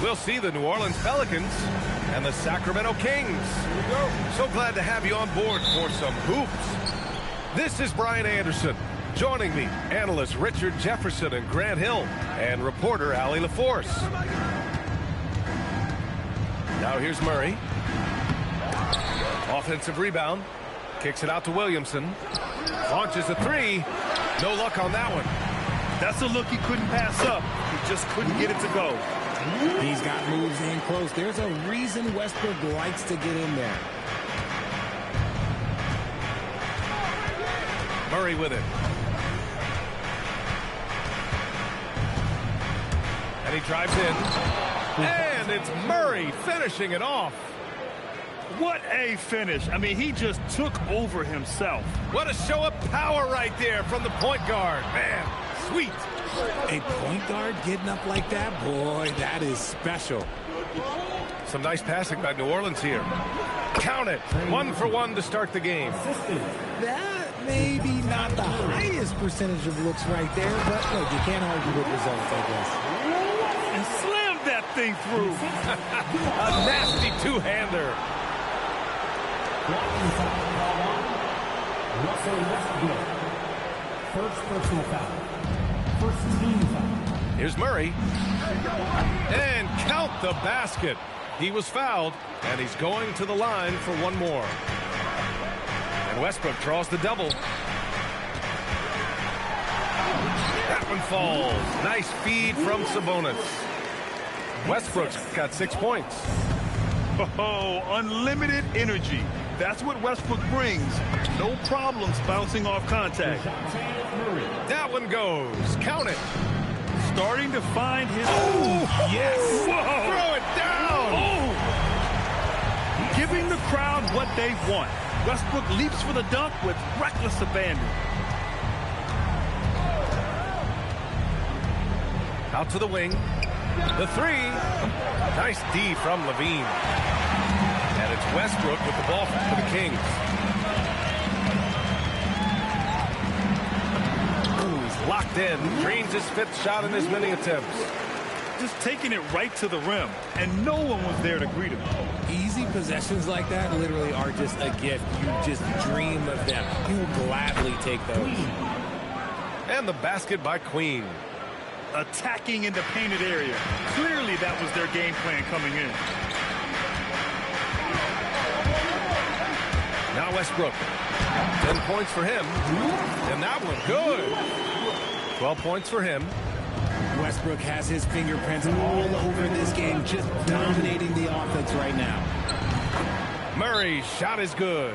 We'll see the New Orleans Pelicans and the Sacramento Kings. So glad to have you on board for some hoops. This is Brian Anderson. Joining me, analysts Richard Jefferson and Grant Hill, and reporter Allie LaForce. Now here's Murray. Offensive rebound. Kicks it out to Williamson. Launches a three. No luck on that one. That's a look he couldn't pass up. He just couldn't get it to go. He's got moves in close. There's a reason Westbrook likes to get in there. Murray with it. And he drives in. And it's Murray finishing it off. What a finish. I mean, he just took over himself. What a show of power right there from the point guard. Man, sweet. A point guard getting up like that? Boy, that is special. Some nice passing by New Orleans here. Count it. 1 for 1 to start the game. That maybe not the highest percentage of looks right there, but look, you can't argue with results, I guess. And slammed that thing through. A nasty two-hander. Russell Westbrook. First personal foul. First team foul. Here's Murray. And count the basket. He was fouled, and he's going to the line for one more. And Westbrook draws the double. That one falls. Nice feed from Sabonis. Westbrook's got 6 points. Oh, unlimited energy. That's what Westbrook brings. No problems bouncing off contact. That one goes. Count it. Starting to find his... Oh, yes. Whoa. Throw it down. Oh. Giving the crowd what they want. Westbrook leaps for the dunk with reckless abandon. Out to the wing. The three. Nice D from Levine. And it's Westbrook with the ball for the Kings. Ooh, he's locked in. Drains his 5th shot in as many attempts. Just taking it right to the rim, and no one was there to greet him. Easy possessions like that literally are just a gift. You just dream of them. You will gladly take those. And the basket by Queen. Attacking in the painted area. Clearly that was their game plan coming in. Now Westbrook. 10 points for him. And that one good. 12 points for him. Westbrook has his fingerprints all over this game, just dominating the offense right now. Murray's shot is good.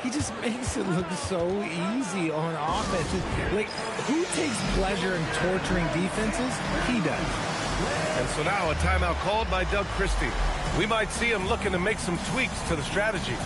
He just makes it look so easy on offense. Like, who takes pleasure in torturing defenses? He does. And so now a timeout called by Doug Christie. We might see him looking to make some tweaks to the strategy.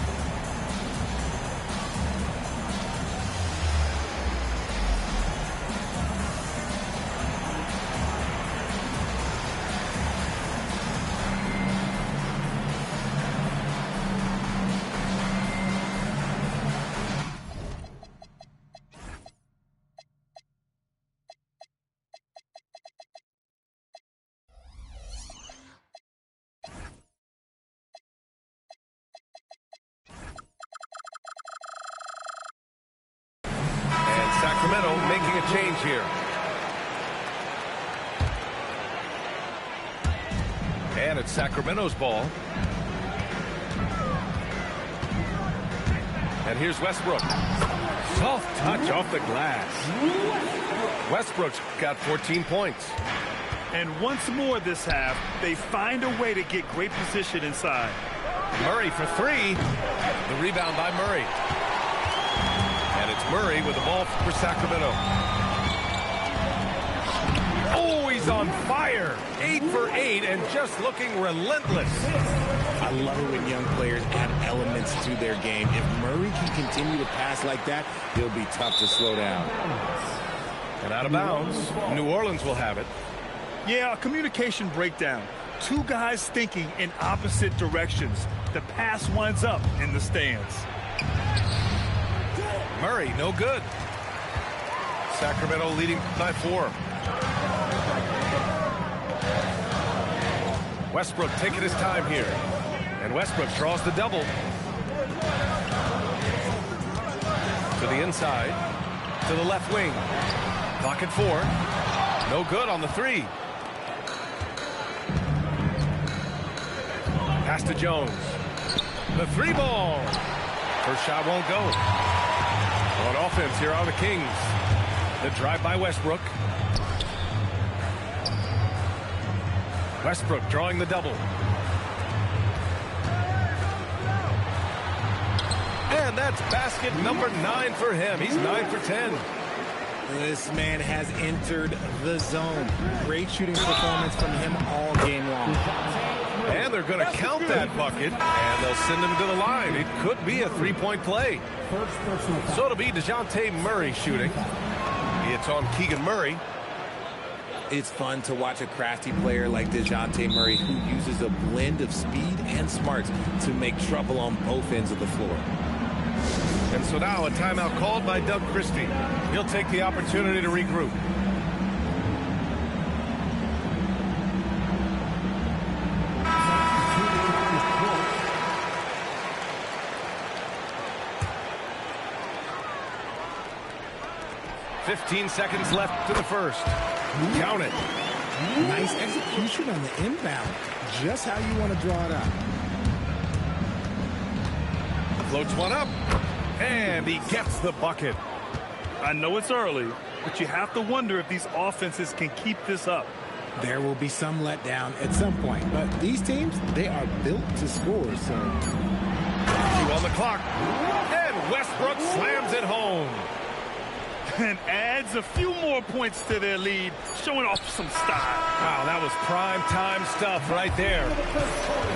Sacramento making a change here. And it's Sacramento's ball. And here's Westbrook. Soft touch off the glass. Westbrook's got 14 points. And once more this half, they find a way to get great position inside. Murray for three. The rebound by Murray. And it's Murray with the ball for Sacramento. Oh, he's on fire. 8 for 8 and just looking relentless. I love it when young players add elements to their game. If Murray can continue to pass like that, he'll be tough to slow down. And out of bounds, New Orleans will have it. Yeah, a communication breakdown. Two guys thinking in opposite directions. The pass winds up in the stands. Murray, no good. Sacramento leading by 4. Westbrook taking his time here. And Westbrook draws the double. To the inside. To the left wing. Clock at 4. No good on the 3. Pass to Jones. The 3 ball. First shot won't go. On offense here are the Kings. The drive by Westbrook. Westbrook drawing the double. And that's basket number 9 for him. He's 9 for 10. This man has entered the zone. Great shooting performance from him all game long. And they're going to count that bucket, and they'll send him to the line. It could be a 3-point play. So it'll be DeJounte Murray shooting. It's on Keegan Murray. It's fun to watch a crafty player like DeJounte Murray who uses a blend of speed and smarts to make trouble on both ends of the floor. And so now a timeout called by Doug Christie. He'll take the opportunity to regroup. "15 seconds left to the first. Count it. Nice execution on the inbound. Just how you want to draw it up. Floats one up. And he gets the bucket. I know it's early, but you have to wonder if these offenses can keep this up. There will be some letdown at some point, but these teams, they are built to score, so... 2 on the clock. And Westbrook slams it home. And adds a few more points to their lead, showing off some style. Wow, that was prime time stuff right there.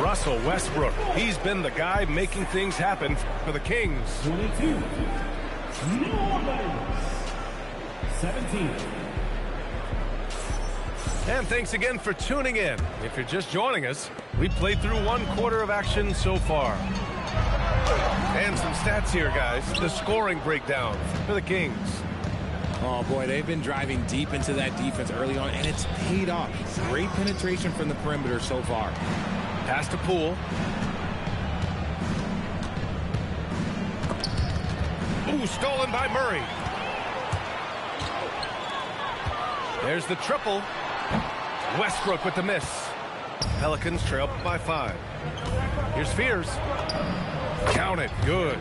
Russell Westbrook, he's been the guy making things happen for the Kings. 22. 17. And thanks again for tuning in. If you're just joining us, we played through 1 quarter of action so far. And some stats here, guys. The scoring breakdown for the Kings. Oh, boy, they've been driving deep into that defense early on, and it's paid off. Great penetration from the perimeter so far. Pass to Poole. Ooh, stolen by Murray. There's the triple. Westbrook with the miss. Pelicans trail by 5. Here's Fears. Count it. Good.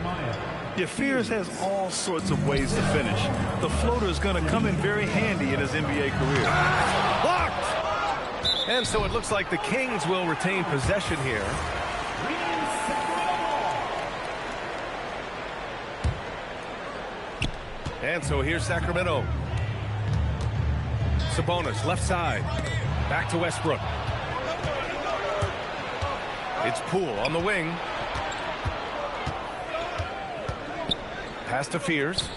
Yeah, Fears has all sorts of ways to finish. The floater is going to come in very handy in his NBA career. Blocked! And so it looks like the Kings will retain possession here. And so here's Sacramento. Sabonis, left side. Back to Westbrook. It's Poole on the wing. Pass to Fears.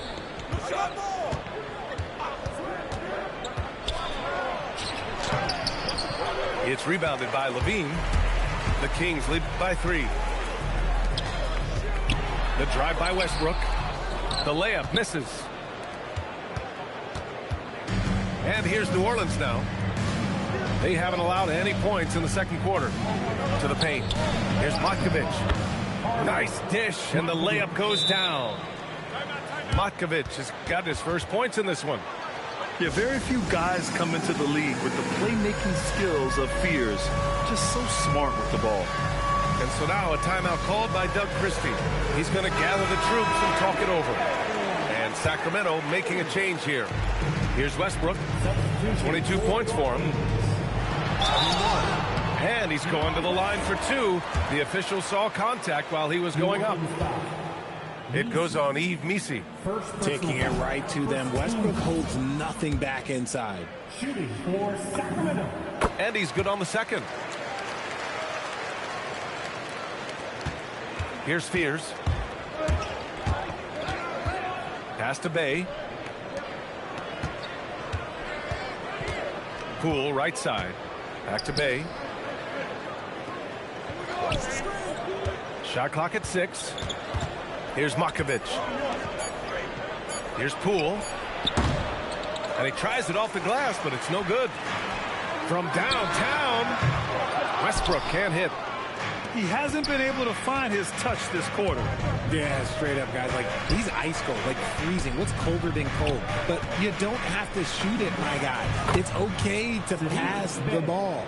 It's rebounded by Levine. The Kings lead by 3. The drive by Westbrook. The layup misses. And here's New Orleans now. They haven't allowed any points in the second quarter. To the paint. Here's Matkovic. Nice dish, and the layup goes down. Matkovic has got his first points in this one. Yeah, very few guys come into the league with the playmaking skills of Fears. Just so smart with the ball. And so now a timeout called by Doug Christie. He's going to gather the troops and talk it over. And Sacramento making a change here. Here's Westbrook. 22 points for him. And he's going to the line for 2. The official saw contact while he was going up. It goes on Yves Missi. Taking it right to them. Westbrook holds nothing back inside. Shooting for Sacramento. And he's good on the second. Here's Fears. Pass to Bay. Poole, right side. Back to Bay. Shot clock at 6. Here's Matkovic. Here's Poole. And he tries it off the glass, but it's no good. From downtown. Westbrook can't hit. He hasn't been able to find his touch this quarter. Yeah, straight up, guys. Like, he's ice cold, like freezing. What's colder than cold? But you don't have to shoot it, my guy. It's okay to pass the ball.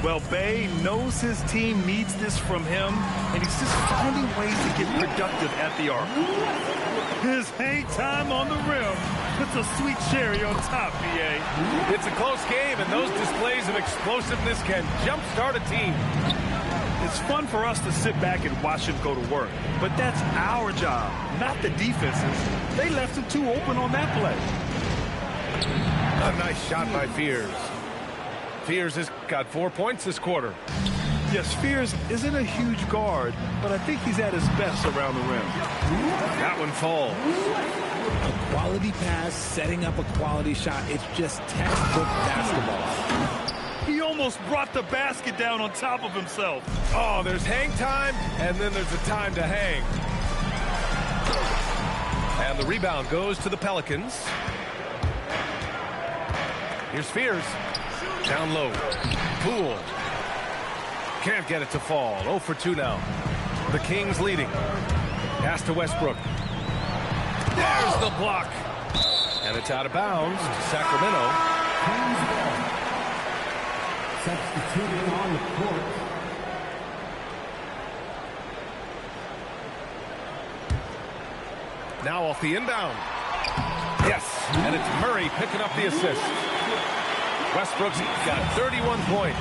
Well, Bay knows his team needs this from him, and he's just finding ways to get productive at the arc. His hang time on the rim puts a sweet cherry on top, BA. It's a close game, and those displays of explosiveness can jumpstart a team. It's fun for us to sit back and watch him go to work, but that's our job, not the defense's. They left him too open on that play. A nice shot by Fears. Fears has got 4 points this quarter. Yes, Fears isn't a huge guard, but I think he's at his best around the rim. That one falls. A quality pass, setting up a quality shot. It's just textbook basketball. He almost brought the basket down on top of himself. Oh, there's hang time, and then there's a time to hang. And the rebound goes to the Pelicans. Here's Fears. Down low. Poole. Can't get it to fall. 0 for 2 now. The Kings leading. Pass to Westbrook. There's the block. And it's out of bounds to Sacramento. Substituting on the court. Now off the inbound. Yes, and it's Murray picking up the assist. Westbrook's got 31 points.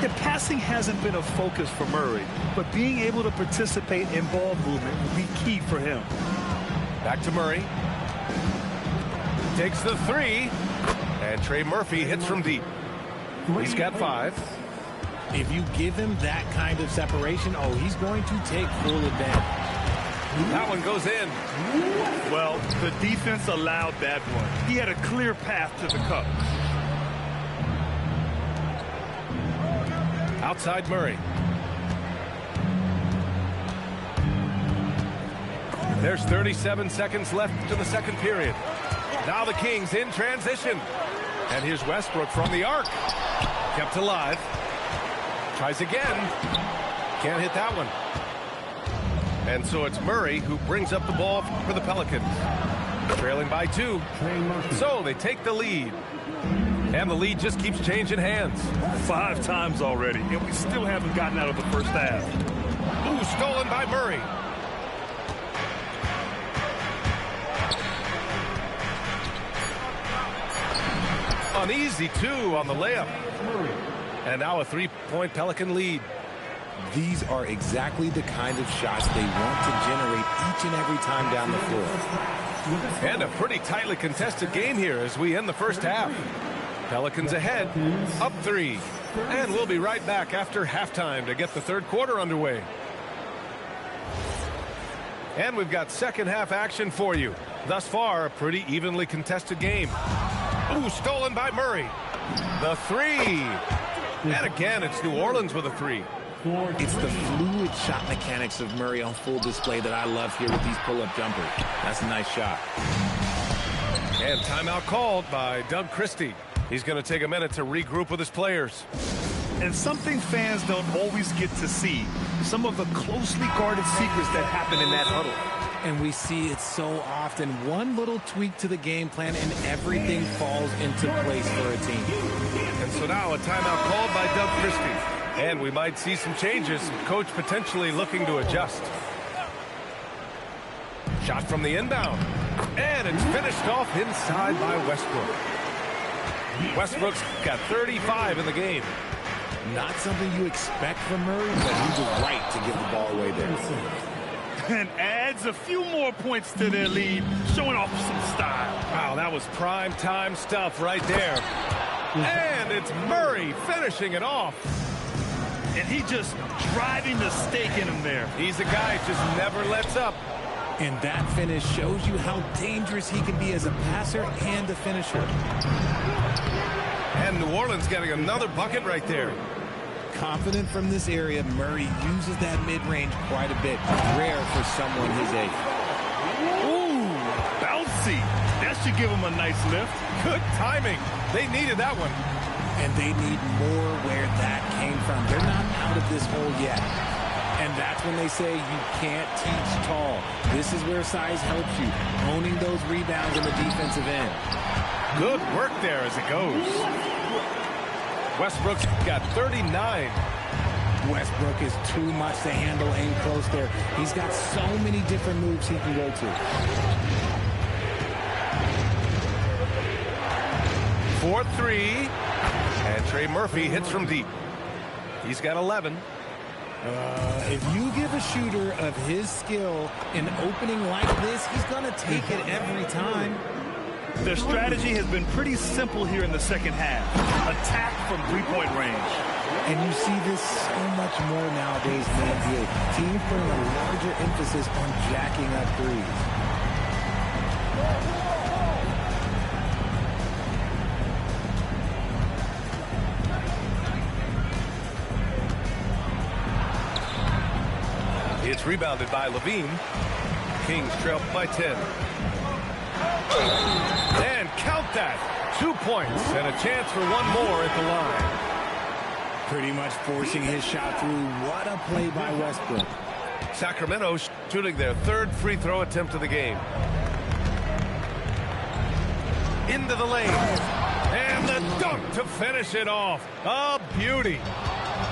The passing hasn't been a focus for Murray, but being able to participate in ball movement will be key for him. Back to Murray. Takes the 3. And Trey Murphy hits from deep. He's got 5. If you give him that kind of separation, oh, he's going to take full advantage. That one goes in. Well, the defense allowed that one. He had a clear path to the cup. Outside Murray. There's 37 seconds left to the second period. Now the Kings in transition. And here's Westbrook from the arc. Kept alive. Tries again. Can't hit that one. And so it's Murray who brings up the ball for the Pelicans. Trailing by 2. So they take the lead. And the lead just keeps changing hands. 5 times already, and we still haven't gotten out of the first half. Ooh, stolen by Murray. An easy 2 on the layup. And now a 3-point Pelican lead. These are exactly the kind of shots they want to generate each and every time down the floor. And a pretty tightly contested game here as we end the first half. Pelicans ahead, up 3. And we'll be right back after halftime to get the third quarter underway. And we've got second half action for you. Thus far, a pretty evenly contested game. Ooh, stolen by Murray. The 3. And again, it's New Orleans with a 3. It's the fluid shot mechanics of Murray on full display that I love here with these pull-up jumpers. That's a nice shot. And timeout called by Doug Christie. He's going to take a minute to regroup with his players. And something fans don't always get to see, some of the closely guarded secrets that happen in that huddle. And we see it so often. One little tweak to the game plan and everything falls into place for a team. And so now a timeout called by Doug Christie. And we might see some changes. Coach potentially looking to adjust. Shot from the inbound. And it's finished off inside by Westbrook. Westbrook's got 35 in the game. Not something you expect from Murray, but he was right to give the ball away there. And adds a few more points to their lead, showing off some style. Wow, that was prime time stuff right there. And it's Murray finishing it off. And he just driving the stake in him there. He's a guy who just never lets up. And that finish shows you how dangerous he can be as a passer and a finisher. And New Orleans getting another bucket right there. Confident from this area, Murray uses that mid-range quite a bit. Rare for someone his age. Ooh, bouncy. That should give him a nice lift. Good timing. They needed that one. and they need more where that came from. They're not out of this hole yet. And that's when they say you can't teach tall. This is where size helps you, owning those rebounds in the defensive end. Good work there as it goes. Westbrook's got 39. Westbrook is too much to handle in close there. He's got so many different moves he can go to. 4-3. And Trey Murphy hits from deep. He's got 11. If you give a shooter of his skill an opening like this, he's going to take it every time. Their strategy has been pretty simple here in the second half. Attack from three-point range. And you see this so much more nowadays in the NBA. Teams putting a larger emphasis on jacking up threes. It's rebounded by Levine. Kings trail by 10. And count that. 2 points and a chance for one more at the line. Pretty much forcing his shot through. What a play by Westbrook. Sacramento shooting their third free throw attempt of the game. Into the lane. And the dunk to finish it off. A beauty.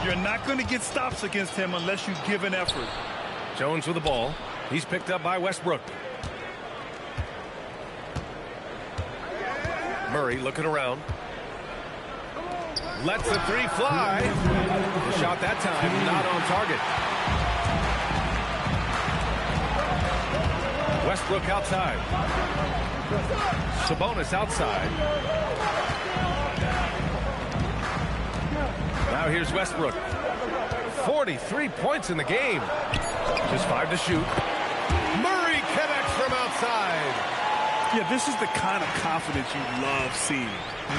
You're not going to get stops against him unless you give an effort. Jones with the ball. He's picked up by Westbrook. Murray looking around. Lets the three fly. The shot that time not on target. Westbrook outside. Sabonis outside. Now here's Westbrook. 43 points in the game. Just 5 to shoot. Murray connects from outside. Yeah, this is the kind of confidence you love seeing.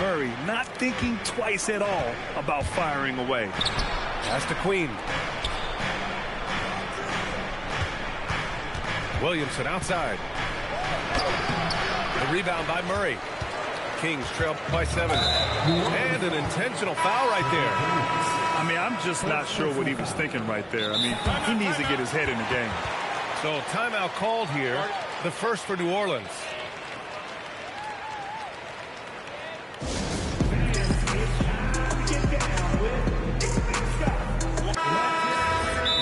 Murray not thinking twice at all about firing away. Pass to Queen. Williamson outside. The rebound by Murray. Kings trail by 7. And an intentional foul right there. I mean, I'm just not sure what he was thinking right there. I mean, he needs to get his head in the game. So timeout called here. The first for New Orleans.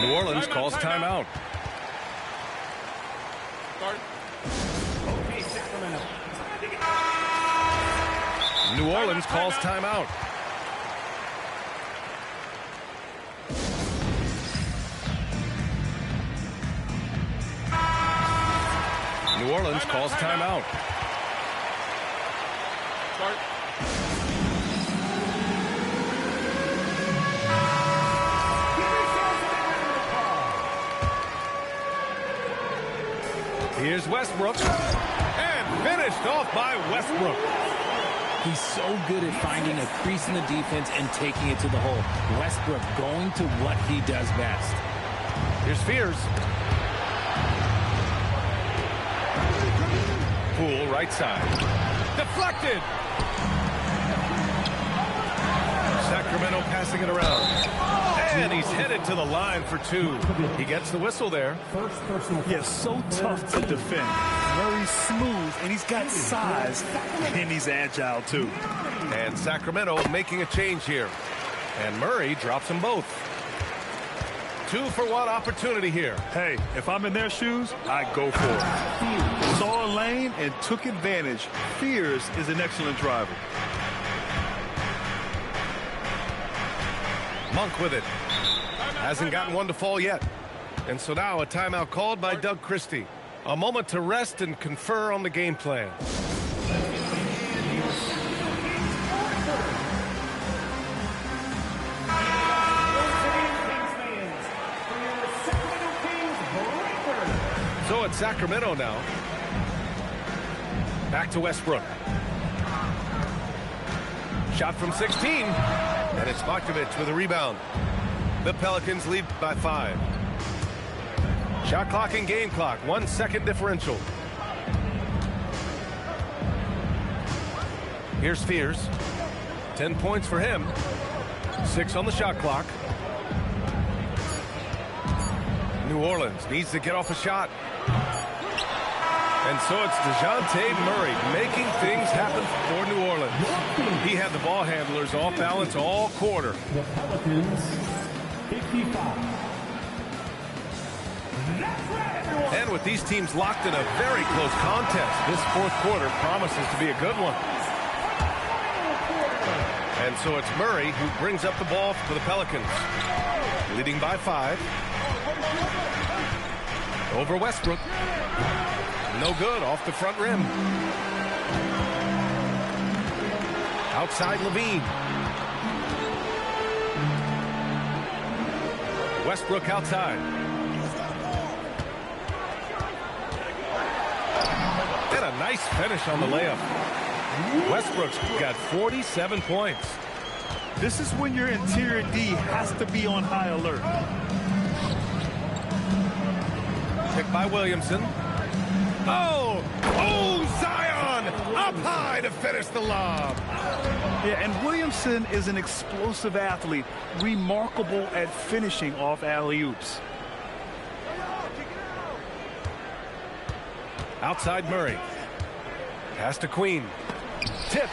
New Orleans calls timeout. New Orleans calls timeout. New Orleans calls timeout. Here's Westbrook. And finished off by Westbrook. He's so good at finding a crease in the defense and taking it to the hole. Westbrook going to what he does best. Here's Fears. Poole right side. Deflected. Sacramento passing it around. And he's headed to the line for 2. He gets the whistle there. First personal foul. Yeah, so tough to defend. Murray's smooth, and he's got size, and he's agile, too. And Sacramento making a change here. And Murray drops them both. 2-for-1 opportunity here. Hey, if I'm in their shoes, I go for it. Saw a lane and took advantage. Fears is an excellent driver. Monk with it. Hasn't gotten one to fall yet. And so now a timeout called by Doug Christie. A moment to rest and confer on the game plan. So it's Sacramento now. Back to Westbrook. Shot from 16. And it's Bogdanovic with a rebound. The Pelicans lead by 5. Shot clock and game clock. 1 second differential. Here's Fears. 10 points for him. 6 on the shot clock. New Orleans needs to get off a shot. And so it's DeJounte Murray making things happen for New Orleans. He had the ball handlers off balance all quarter. The Pelicans, 55. And with these teams locked in a very close contest, this fourth quarter promises to be a good one. And so it's Murray who brings up the ball for the Pelicans. Leading by 5. Over Westbrook. No good, off the front rim. Outside Levine. Westbrook outside. And a nice finish on the layup. Westbrook's got 47 points. This is when your interior D has to be on high alert. Picked by Williamson. Oh, Zion up high to finish the lob. Yeah, and Williamson is an explosive athlete, remarkable at finishing off alley-oops. Outside Murray. Pass to Queen. Tipped.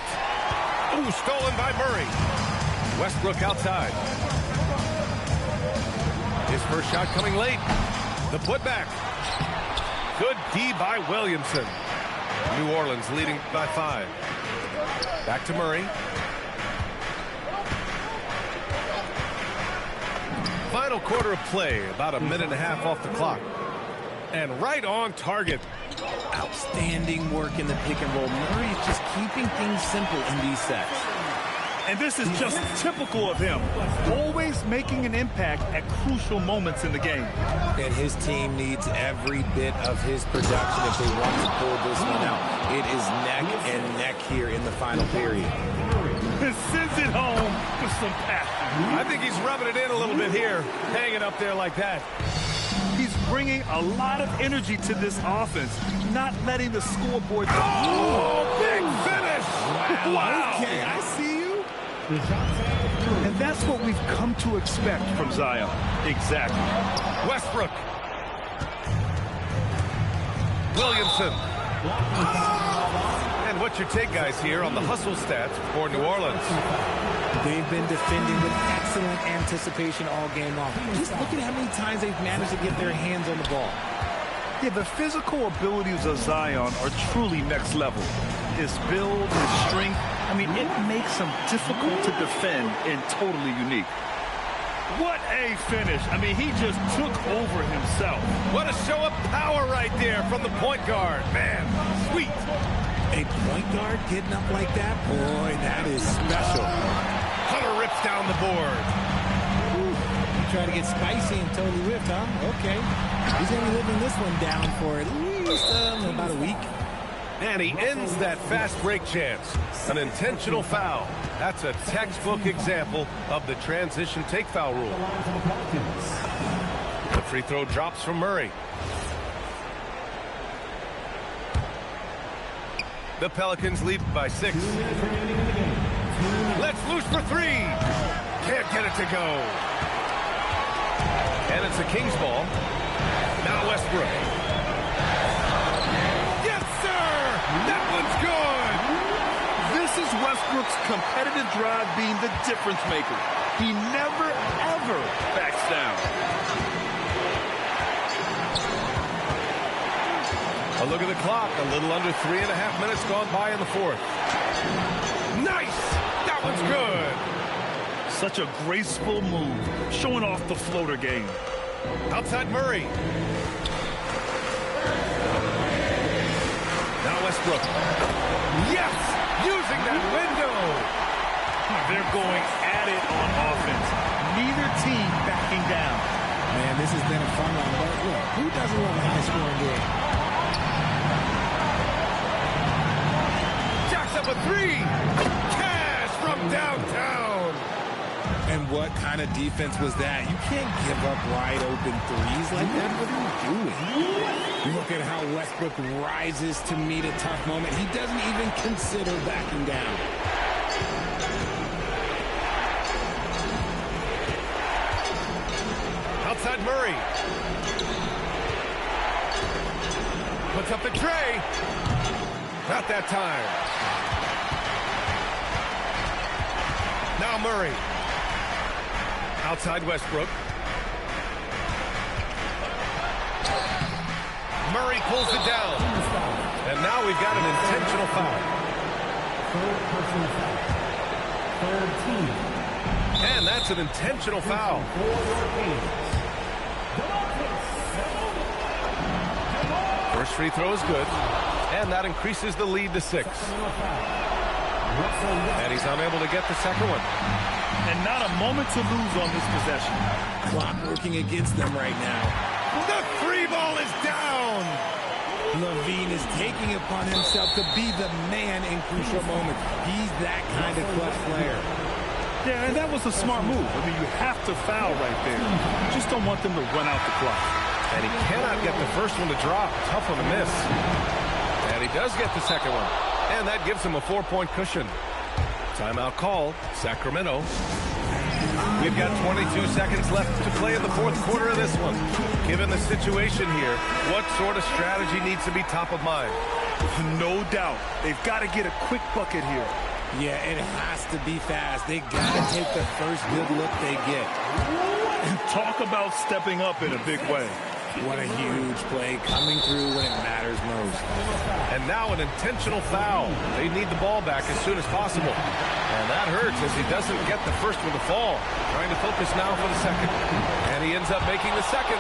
Ooh, stolen by Murray. Westbrook outside. His first shot coming late. The putback. Good D by Williamson. New Orleans leading by 5. Back to Murray. Final quarter of play, about a minute and a half off the clock. And right on target. Outstanding work in the pick and roll. Murray is just keeping things simple in these sets. And this is just typical of him. Always making an impact at crucial moments in the game. And his team needs every bit of his production if they want to pull this one out. It is neck and neck here in the final period. And sends it home with some passion. I think he's rubbing it in a little bit here, hanging up there like that. He's bringing a lot of energy to this offense, not letting the scoreboard... Oh, big finish! Wow. Okay, I see you. And that's what we've come to expect from Zion. Exactly. Westbrook. Williamson. And what's your take, guys, here on the hustle stats for New Orleans? They've been defending with excellent anticipation all game long. Just look at how many times they've managed to get their hands on the ball. Yeah, the physical abilities of Zion are truly next level. His build, his strength, I mean, it makes him difficult to defend and totally unique. What a finish. I mean, he just took over himself. What a show of power right there from the point guard. Man, sweet. A point guard getting up like that? Boy, that is special. Hunter rips down the board. You try to get spicy and totally whipped, huh? Okay. He's going to be living this one down for at least about a week. And he ends that fast break chance. An intentional foul. That's a textbook example of the transition take foul rule. The free throw drops from Murray. The Pelicans lead by 6. Let's loose for 3. Can't get it to go. And it's a Kings ball. Now Westbrook. Yes, sir! That one's good! This is Westbrook's competitive drive being the difference maker. He never, ever backs down. A look at the clock. A little under 3.5 minutes gone by in the fourth. Nice! That one's good! Such a graceful move, showing off the floater game. Outside Murray. Now Westbrook. Yes! Using that window! They're going at it on offense. Neither team backing down. Man, this has been a fun one. But look, who doesn't love a high-scoring game? Jacks up a 3! Cash from downtown! And what kind of defense was that? You can't give up wide open threes like that. What are you doing? Look at how Westbrook rises to meet a tough moment. He doesn't even consider backing down. outside Murray. Puts up the tray. Not that time. Now Murray. Outside Westbrook. Murray pulls it down. And now we've got an intentional foul. Third personal foul. Third team. And that's an intentional foul. For your team. First free throw is good. And that increases the lead to 6. And he's unable to get the second one. And not a moment to lose on this possession. Clock working against them right now. The free ball is down. LaVine is taking it upon himself to be the man in crucial moments. He's that kind of clutch player. Yeah, and that was a smart move. I mean, you have to foul right there. You just don't want them to run out the clock. And he cannot get the first one to drop. Tough one to miss. And he does get the second one. And that gives him a 4-point cushion. Timeout call, Sacramento. We've got 22 seconds left to play in the fourth quarter of this one. Given the situation here, what sort of strategy needs to be top of mind? No doubt. They've got to get a quick bucket here. Yeah, it has to be fast. They got to take the first good look they get. And talk about stepping up in a big way. What a huge play coming through when it matters most. And now an intentional foul. They need the ball back as soon as possible. And that hurts as he doesn't get the first one to fall. Trying to focus now for the second. And he ends up making the second.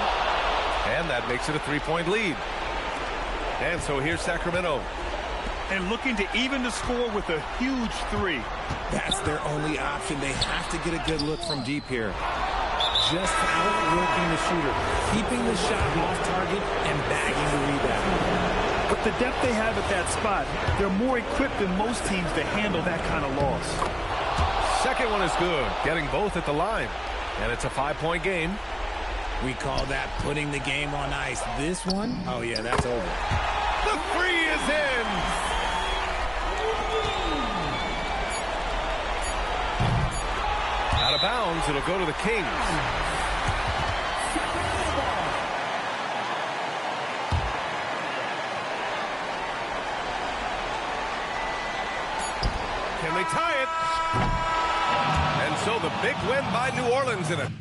And that makes it a 3-point lead. And so here's Sacramento. And looking to even the score with a huge 3. That's their only option. They have to get a good look from deep here. Just outworking the shooter, keeping the shot off target, and bagging the rebound. With the depth they have at that spot, they're more equipped than most teams to handle that kind of loss. Second one is good, getting both at the line. And it's a 5-point game. We call that putting the game on ice. This one, oh yeah, that's over. The three is in! Out of bounds, it'll go to the Kings. Can they tie it? And so the big win by New Orleans in it.